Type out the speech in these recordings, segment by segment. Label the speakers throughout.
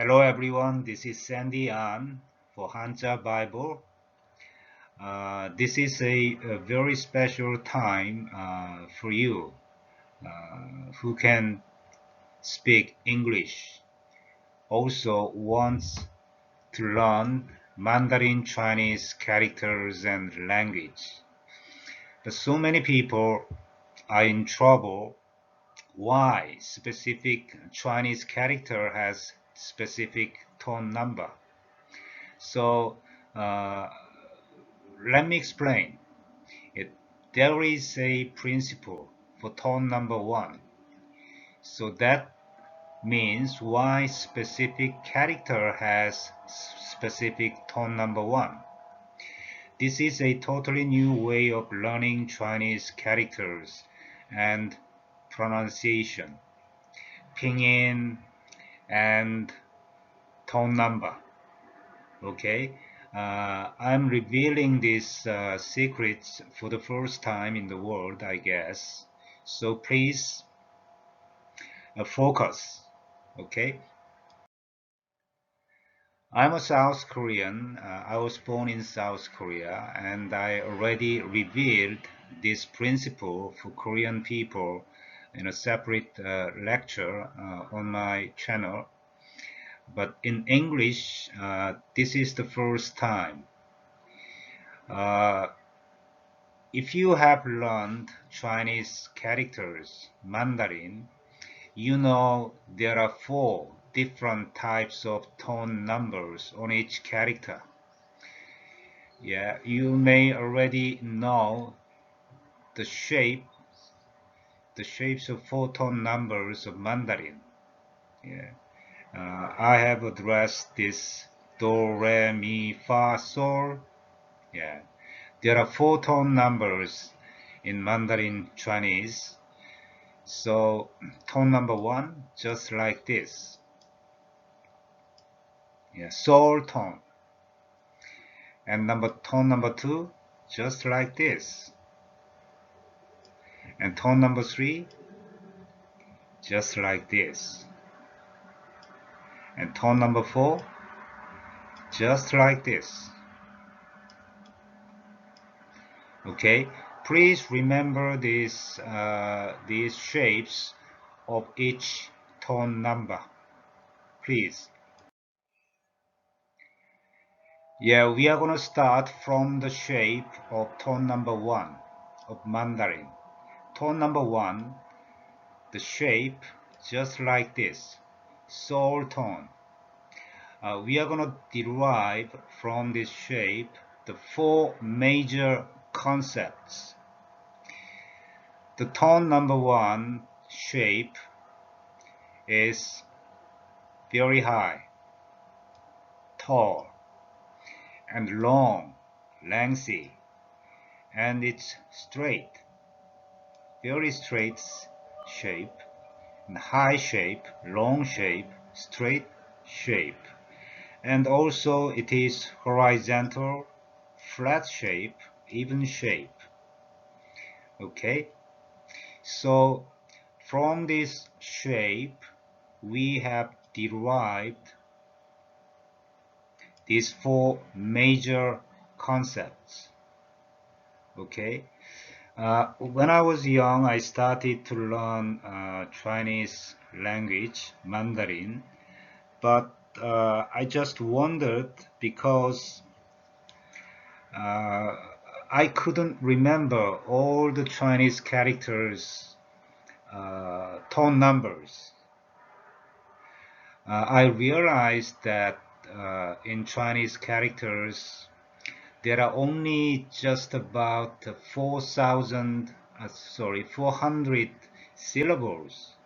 Speaker 1: Hello everyone, this is Sandy An for Hanja Bible. This is a very special time for you who can speak English, also wants to learn Mandarin Chinese characters and language. But so many people are in trouble. Why specific Chinese character has specific tone number? So uh, let me explain it. There is a principle for tone number one. So that means why specific character has specific tone number one. This is a totally new way of learning Chinese characters and pronunciation, pinyin and tone number. Okay, I'm revealing these secrets for the first time in the world, I guess. So please focus. Okay, I'm a South Korean. I was born in South Korea, and I already revealed this principle for Korean people in a separate lecture on my channel. But in English, this is the first time. Uh, If you have learned Chinese characters, Mandarin, you know there are four different types of tone numbers on each character. Yeah, you may already know the shapes of four tone numbers of Mandarin. Yeah, I have addressed this do, re, mi, fa, sol. Yeah, there are four tone numbers in Mandarin Chinese. So tone number one, just like this. Yeah, sol tone. And tone number two, just like this. And tone number three, just like this. And tone number four, just like this. Okay, please remember these shapes of each tone number. Please. Yeah, we are going to start from the shape of tone number one of Mandarin. Tone number one, the shape just like this, sol tone. We are going to derive from this shape the four major concepts. The tone number one shape is very high, tall, and long, lengthy, and it's straight, very straight shape, and high shape, long shape, straight shape. And also it is horizontal, flat shape, even shape. Okay, so from this shape we have derived these four major concepts. Okay, when I was young I started to learn Chinese language, Mandarin, but I just wondered because Uh, I couldn't remember all the Chinese characters, tone numbers. I realized that in Chinese characters there are only just about 400 syllables.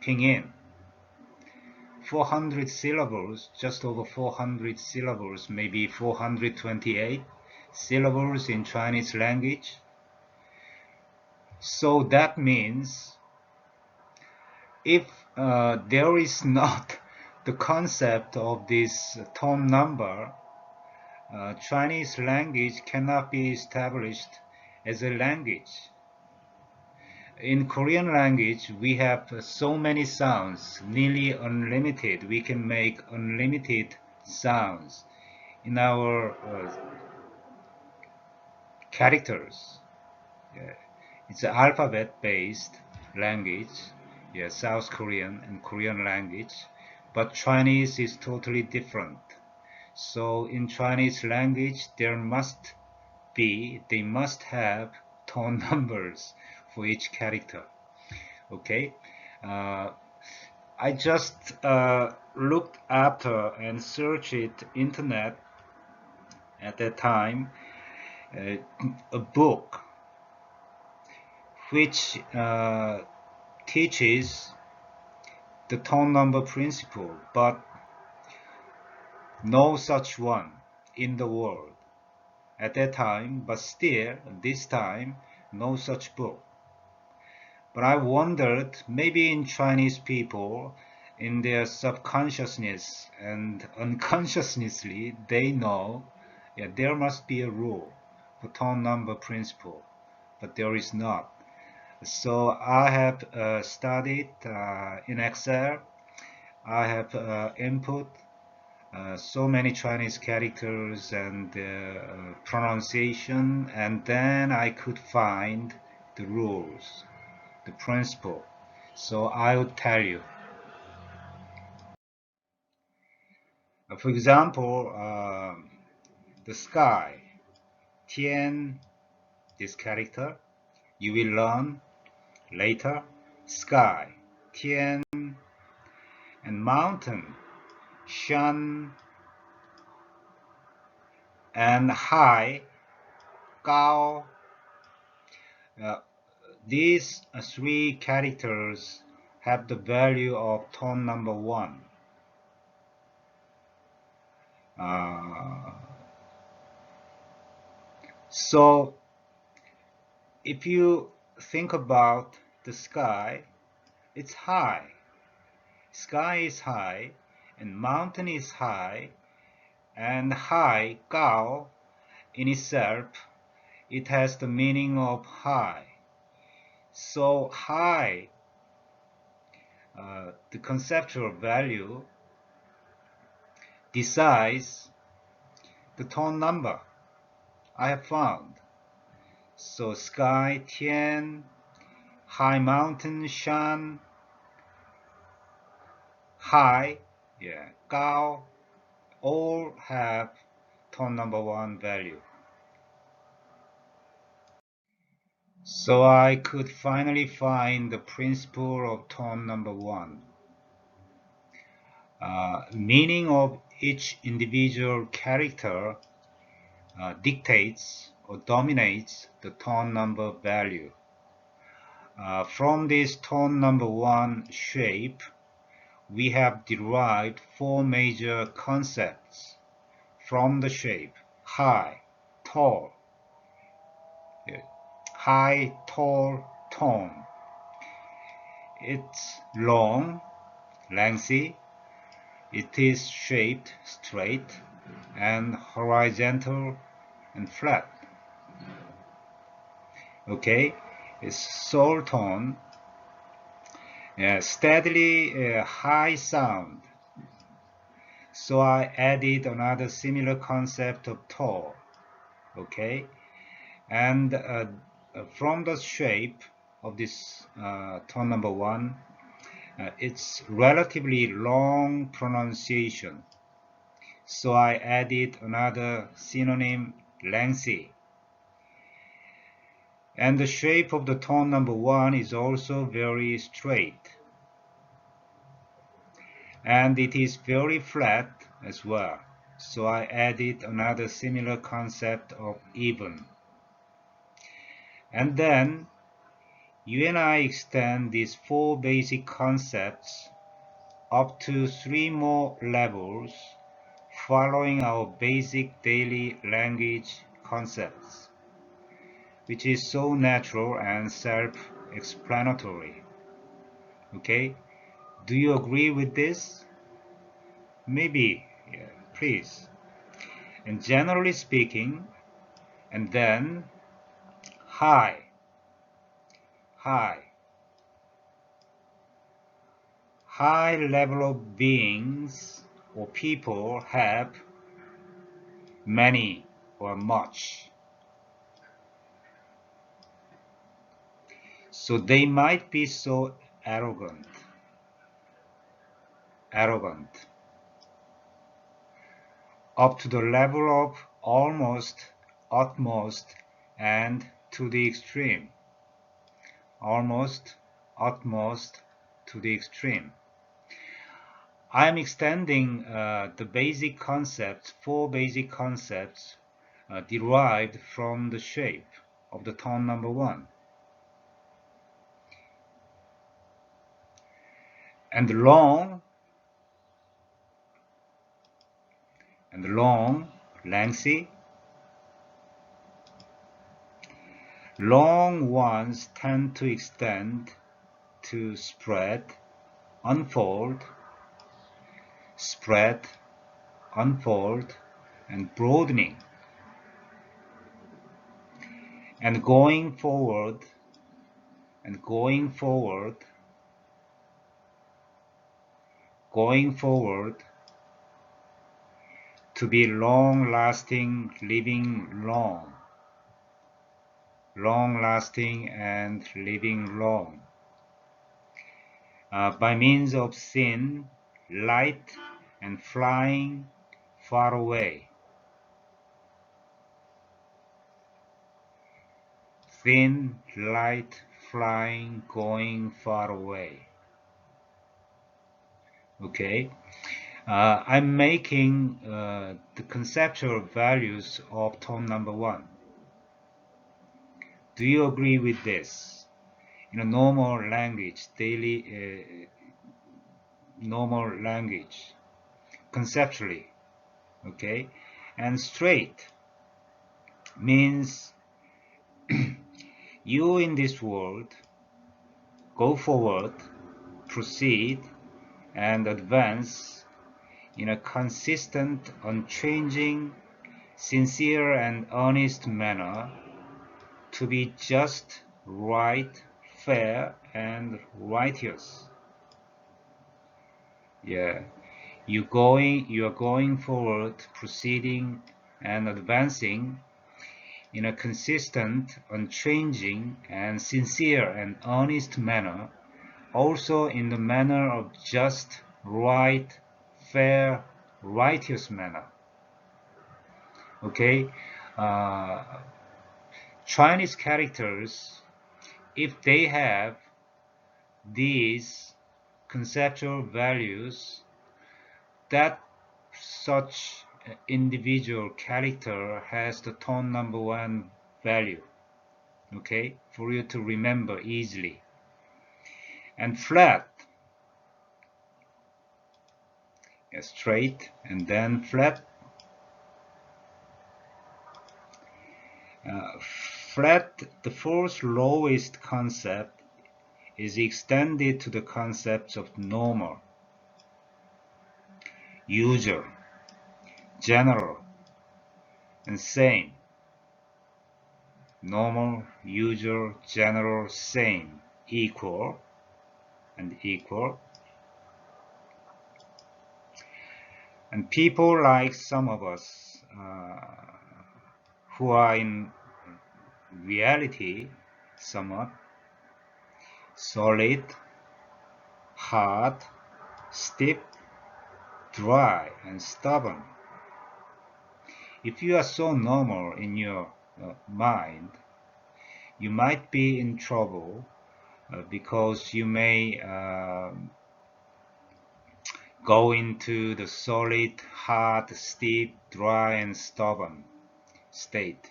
Speaker 1: Pinyin, 400 syllables, just over 400 syllables, maybe 428 syllables in Chinese language. So that means if there is not the concept of this tone number, Chinese language cannot be established as a language. In Korean language, we have so many sounds, nearly unlimited. We can make unlimited sounds in our characters. Yeah. It's an alphabet-based language, yeah, South Korean and Korean language, but Chinese is totally different. So in Chinese language, they must have tone numbers for each character. Okay, uh, I just looked after and searched it internet at that time, uh, a book which teaches the tone number principle, but no such one in the world at that time, but still this time no such book. But I wondered, maybe in Chinese people, in their subconsciousness and unconsciously, they know, yeah, there must be a rule for tone number principle, but there is not. So I have studied in Excel. I have input so many Chinese characters and pronunciation, and then I could find the rules, the principle. So I would tell you. For example, the sky, Tian, this character, you will learn later. Sky, Tian, and mountain, Shan, and high, Gao. Uh, these three characters have the value of tone number 1. Uh, so if you think about the sky, it's high. Sky is high, and mountain is high, and high, Gao, in itself, it has the meaning of high. So high, the conceptual value, decides the tone number I have found. So sky, Tian, high mountain, Shan, high, yeah, Gao, all have tone number 1 value. So I could finally find the principle of tone number 1. Meaning of each individual character dictates or dominates the tone number value. From this tone number 1 shape, we have derived 4 major concepts from the shape: high, tall, high, tall, tone. It's long, lengthy. It is shaped straight and horizontal and flat. Okay, it's soul tone, steadily high sound. So I added another similar concept of tall. Okay, and from the shape of this tone number 1, it's relatively long pronunciation. So I added another synonym, lengthy. And the shape of the tone number 1 is also very straight. And it is very flat as well. So I added another similar concept of even. And then you and I extend these 4 basic concepts up to 3 more levels, following our basic daily language concepts, which is so natural and self-explanatory. Okay? Do you agree with this? Maybe, yeah, please. And generally speaking, and then high, high. high level of beings or people have many or much. So they might be so arrogant, up to the level of almost, utmost, and to the extreme. Almost, utmost, to the extreme. I am extending the basic concepts, four basic concepts derived from the shape of the tone number 1. And long, lengthy. Long ones tend to extend, to spread, unfold, and broadening. And going forward, to be long-lasting, living long. Long-lasting and living long. By means of thin, light, and flying far away. Thin, light, flying, going far away. Okay. I'm making the conceptual values of tone number 1. Do you agree with this? In a normal language, normal language, conceptually, okay? And straight means you in this world go forward, proceed, and advance in a consistent, unchanging, sincere, and honest manner to be just, right, fair, and righteous. Yeah, you are going forward, proceeding, and advancing in a consistent, unchanging, and sincere and honest manner, also in the manner of just, right, fair, righteous manner. Okay, Chinese characters, if they have these conceptual values, that such individual character has the tone number 1 value, okay, for you to remember easily. And flat, straight, and then flat. Flat, the first lowest concept, is extended to the concepts of normal, usual, general, and same. Normal, usual, general, same, equal, and equal. And people like some of us who are in reality somewhat solid, hard, stiff, dry, and stubborn. If you are so normal in your mind, you might be in trouble because you may go into the solid, hard, stiff, dry, and stubborn state.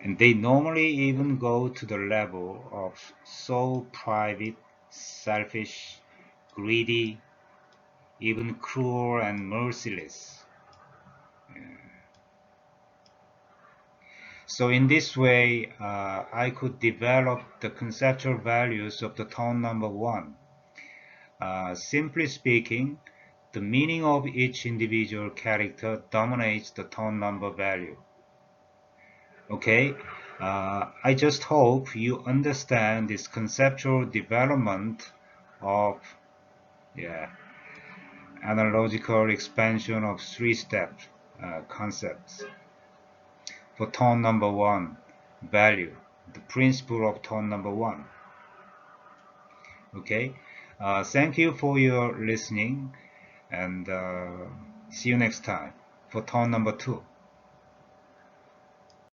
Speaker 1: And they normally even go to the level of so private, selfish, greedy, even cruel and merciless. So in this way, I could develop the conceptual values of the tone number 1. Simply speaking, the meaning of each individual character dominates the tone number value. Okay, I just hope you understand this conceptual development of analogical expansion of three-step concepts. For tone number one, value, the principle of tone number one. Okay, thank you for your listening, and see you next time for tone number two.